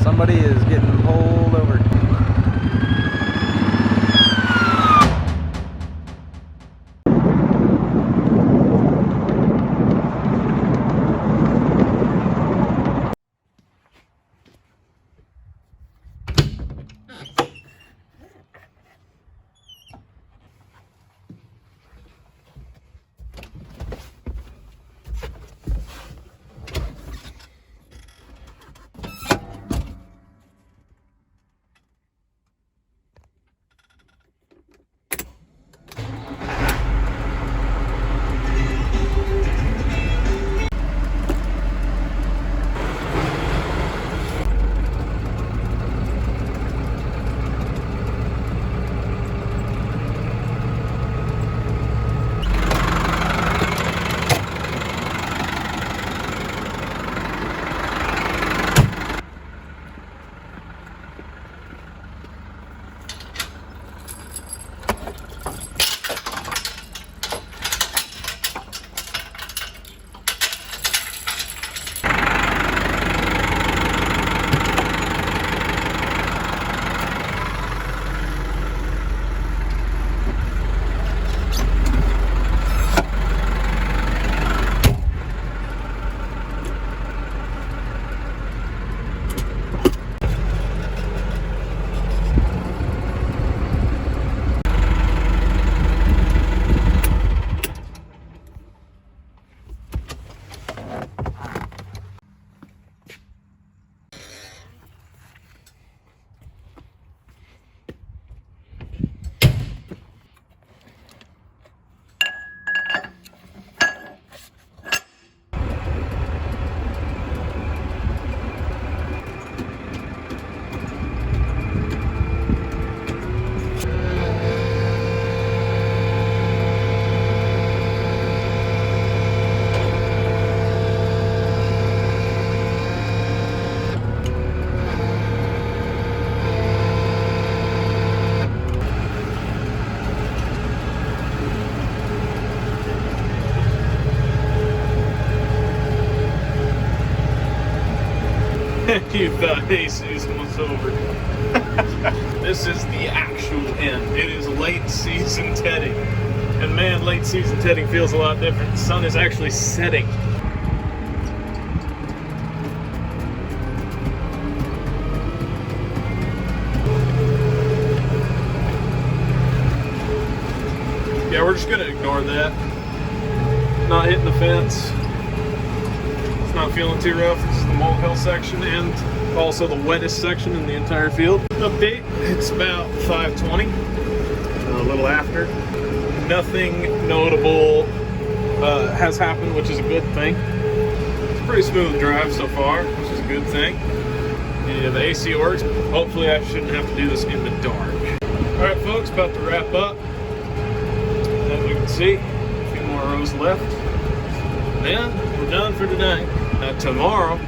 somebody is getting pulled over. You thought hey season was over. This is the actual end. It is late season tedding. And man, late season tedding feels a lot different. The sun is actually setting. Yeah, we're just gonna ignore that. Not hitting the fence. It's not feeling too rough. This is the molehill section and also the wettest section in the entire field. Update, it's about 5:20, a little after. Nothing notable has happened, which is a good thing. It's a pretty smooth drive so far, which is a good thing. Yeah, the AC works. Hopefully I shouldn't have to do this in the dark. Alright folks, about to wrap up. As we can see, a few more rows left. Then we're done for today. Tomorrow,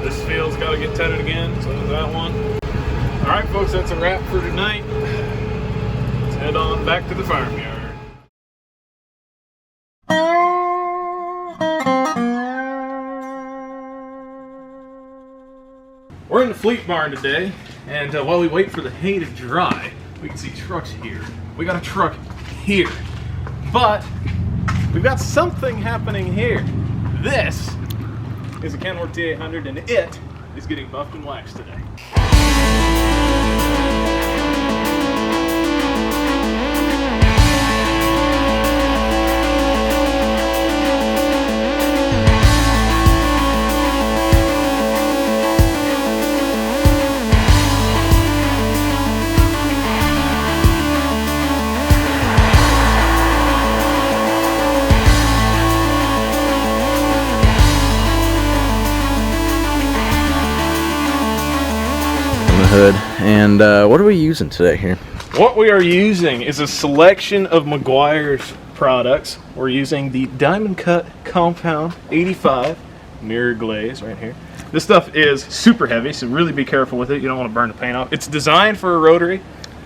this field's got to get tedded again, so does that one. Alright folks, that's a wrap for tonight. Let's head on back to the farmyard. We're in the fleet barn today, and while we wait for the hay to dry, we can see trucks here. We got a truck here, but we've got something happening here. This is a Kenworth T800, and it is getting buffed and waxed today. Hood. And what are we using today here? What we are using is a selection of Meguiar's products. We're using the Diamond Cut Compound 85 mirror glaze right here. This stuff is super heavy, so really be careful with it. You don't want to burn the paint off. It's designed for a rotary,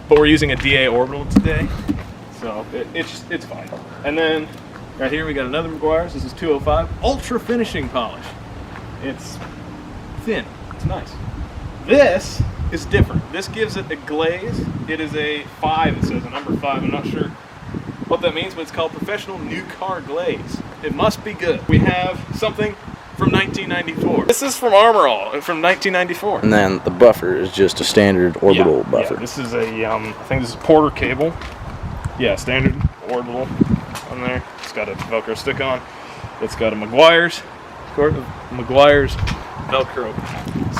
but we're using a DA orbital today, so it's fine. And then right here we got another Meguiar's. This is 205 Ultra Finishing Polish. It's thin. It's nice. This is different. This gives it a glaze. It is a 5, it says a number 5. I'm not sure what that means, but it's called Professional New Car Glaze. It must be good. We have something from 1994. This is from Armor All, from 1994. And then the buffer is just a standard orbital buffer. Yeah, this is a, I think this is Porter cable. Yeah, standard orbital on there. It's got a Velcro stick on. It's got a Meguiar's Velcro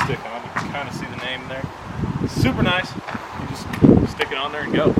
stick on. You can kind of see the name there. It's super nice. You just stick it on there and go.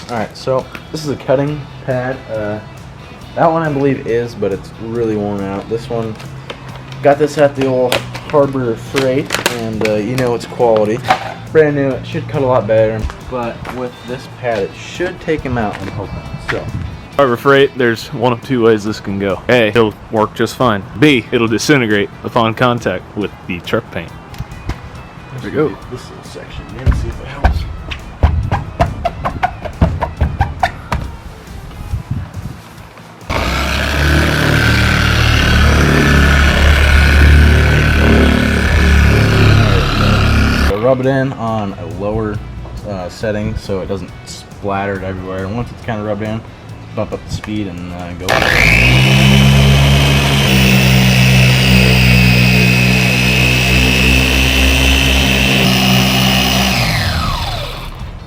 Alright, so this is a cutting pad. That one I believe is, but it's really worn out. This one, got this at the old Harbor Freight, and you know it's quality. Brand new, it should cut a lot better, but with this pad it should take him out, I'm hoping. So, Harbor Freight, there's one of two ways this can go. A, it'll work just fine. B, it'll disintegrate upon contact with the truck paint. There we go. This little section here, let's see if it helps. Rub it in on a lower setting so it doesn't splatter it everywhere. And once it's kind of rubbed in, bump up the speed and go.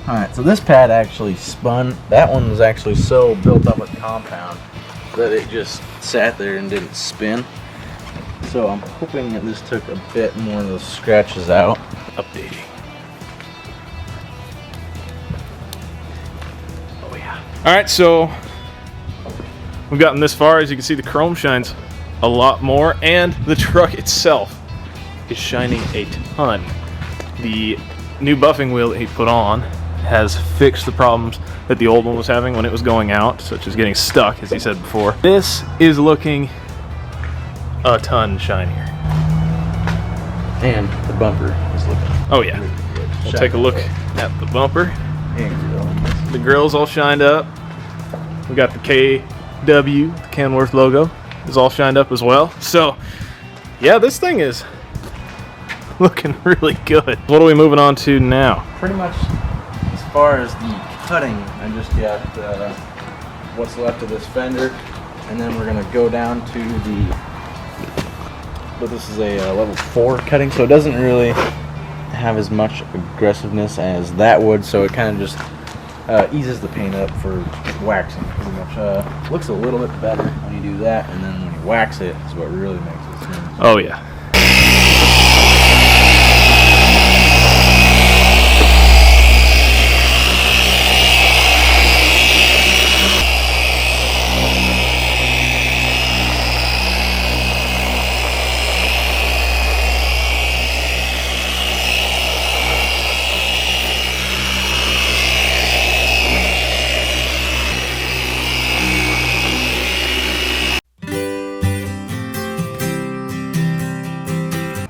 Alright, so this pad actually spun. That one was actually so built up with compound that it just sat there and didn't spin. So I'm hoping that this took a bit more of those scratches out. Updating. Oh yeah. Alright, so we've gotten this far. As you can see, the chrome shines a lot more, and the truck itself is shining a ton. The new buffing wheel that he put on has fixed the problems that the old one was having when it was going out, such as getting stuck, as he said before. This is looking a ton shinier. And the bumper is looking. Oh yeah. Really good. We'll take a look at the bumper. And The grill's all shined up. We got the KW, the Kenworth logo, is all shined up as well. So, yeah, this thing is looking really good. What are we moving on to now? pretty much as far as the cutting, I just got what's left of this fender, and then we're gonna go down to the. But this is a level 4 cutting, so it doesn't really have as much aggressiveness as that would, so it kind of just eases the paint up for waxing pretty much. Looks a little bit better when you do that, and then when you wax it is what really makes it smooth. Oh yeah.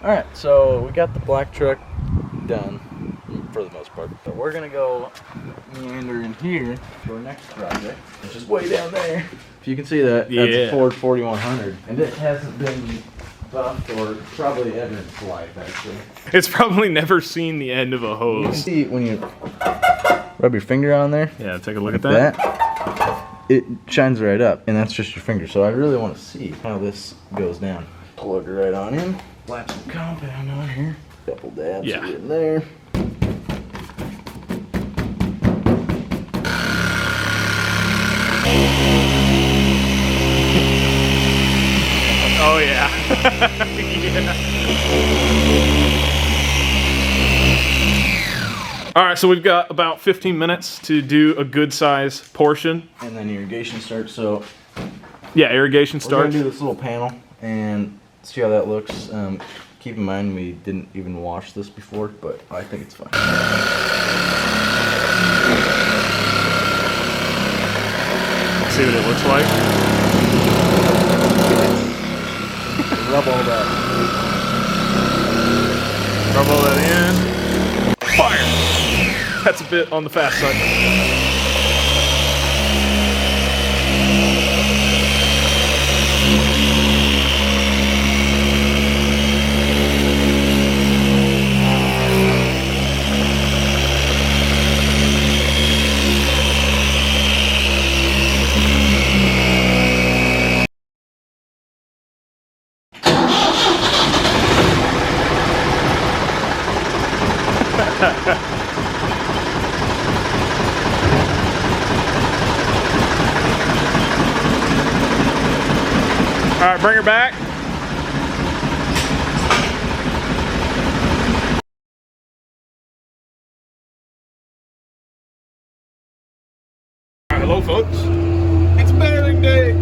Alright, so we got the black truck done for the most part. So we're gonna go meander in here for our next project, which is way down there. If you can see that, that's a Ford 4100. And it hasn't been buffed or probably ever in its life, actually. It's probably never seen the end of a You can hose. see when you rub your finger on there, Yeah, take a look like at that. it shines right up, and that's just your finger. So I really want to see how this goes down. Plug it right on in. Slap some compound on here. Couple dabs Yeah. in there. Oh yeah. Yeah. All right, so we've got about 15 minutes to do a good size portion. And then irrigation starts. So yeah, irrigation we're starts. gonna do this little panel and see how that looks. Keep in mind we didn't even wash this before, but I think it's fine. See what it looks like. Rub all that. Rub all that in. Fire! That's a bit on the fast side. All right, bring her back. All right, hello folks. It's baling day.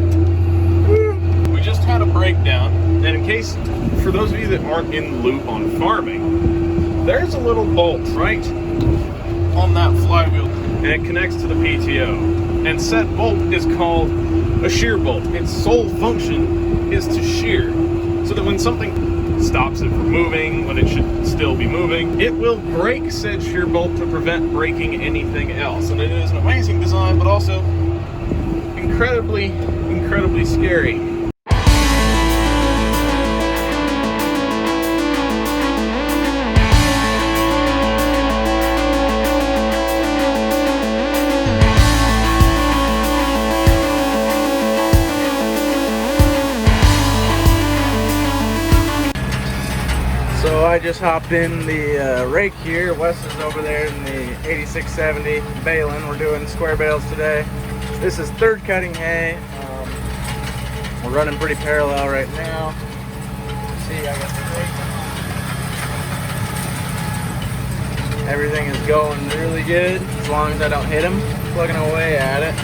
Woo. We just had a breakdown, and in case, for those of you that aren't in the loop on farming, there's a little bolt right on that flywheel, and it connects to the PTO. And said bolt is called a shear bolt. Its sole function is to shear, so that when something stops it from moving, when it should still be moving, it will break said shear bolt to prevent breaking anything else. And it is an amazing design, but also incredibly, incredibly scary. So I just hopped in the rake here. Wes is over there in the 8670 baling. We're doing square bales today. This is third cutting hay. We're running pretty parallel right now. See, I got the rake. Everything is going really good as long as I don't hit him. Plugging away at it.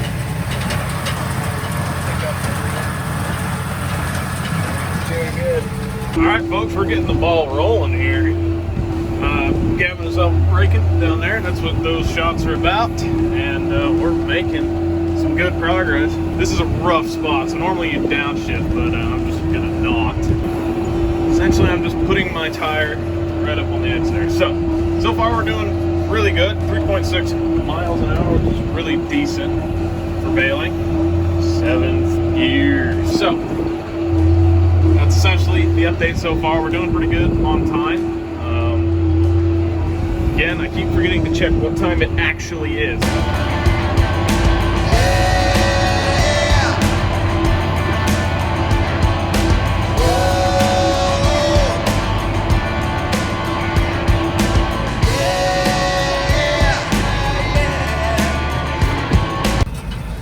Doing good. Alright folks, we're getting the ball rolling here. Gavin is up raking down there. That's what those shots are about. And we're making some good progress. This is a rough spot, so normally you downshift, but I'm just gonna not. Essentially, I'm just putting my tire right up on the edge there. So far we're doing really good. 3.6 miles an hour, which is really decent for baling. 7th year. So that's essentially the update so far. We're doing pretty good on time. Again, I keep forgetting to check what time it actually is.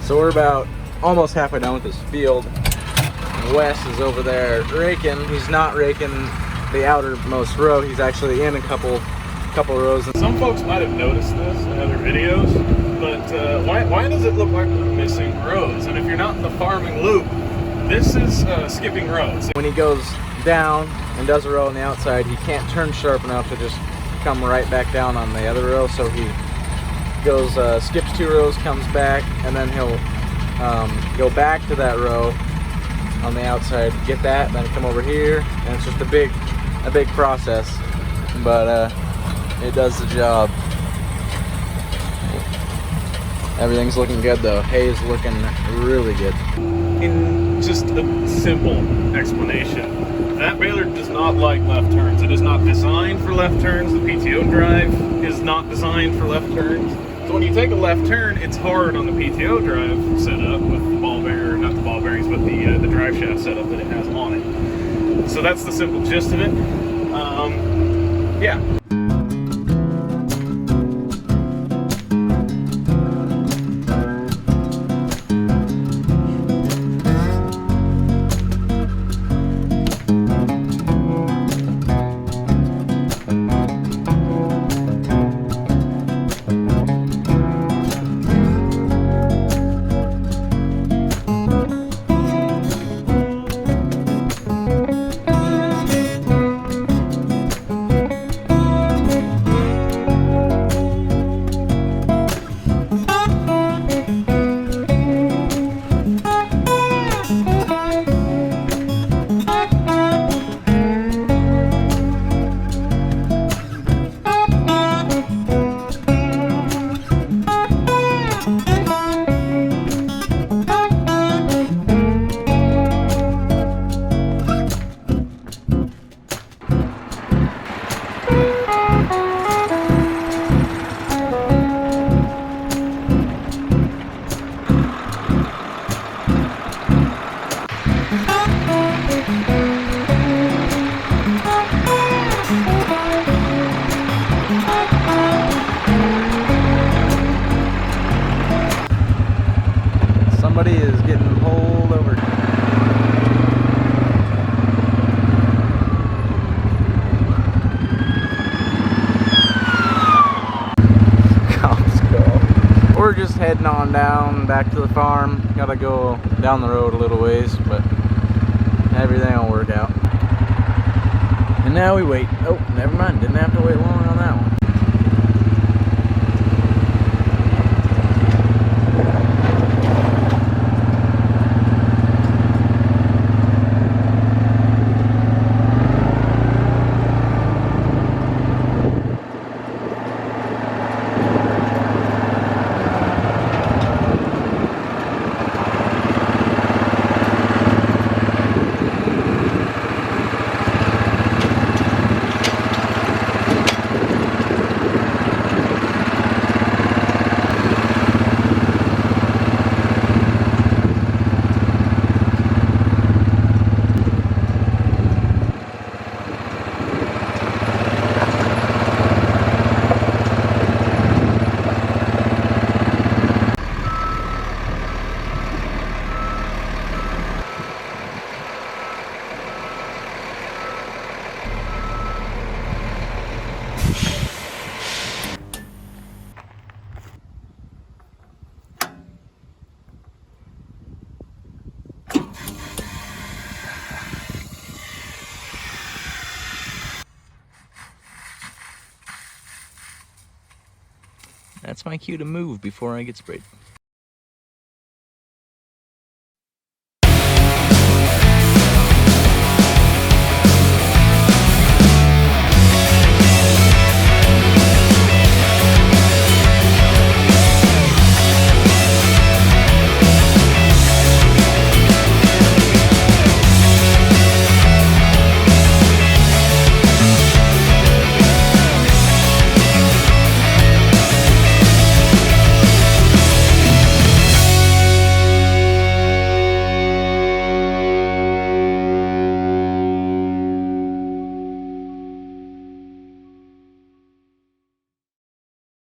So we're about almost halfway done with this field. Wes is over there raking. He's not raking the outermost row. He's actually in a couple rows. Some folks might have noticed this in other videos, but why does it look like we're missing rows? And if you're not in the farming loop, this is skipping rows. When he goes down and does a row on the outside, he can't turn sharp enough to just come right back down on the other row. So he goes, skips 2 rows, comes back, and then he'll go back to that row on the outside, get that, then come over here, and it's just a big process, but it does the job. Everything's looking good though. Hay is looking really good. In just a simple explanation, that baler does not like left turns. It is not designed for left turns. The PTO drive is not designed for left turns. So when you take a left turn, it's hard on the PTO drive setup with the ball bearing, not the ball bearings, but the drive shaft setup that it has on it. So that's the simple gist of it. Yeah. Somebody is getting pulled over. Cops call. We're just heading on down back to the farm. Gotta go down the road a little ways, but everything will work out. And now we wait. Oh, never mind. Didn't have to wait long on that one. That's my cue to move before I get sprayed.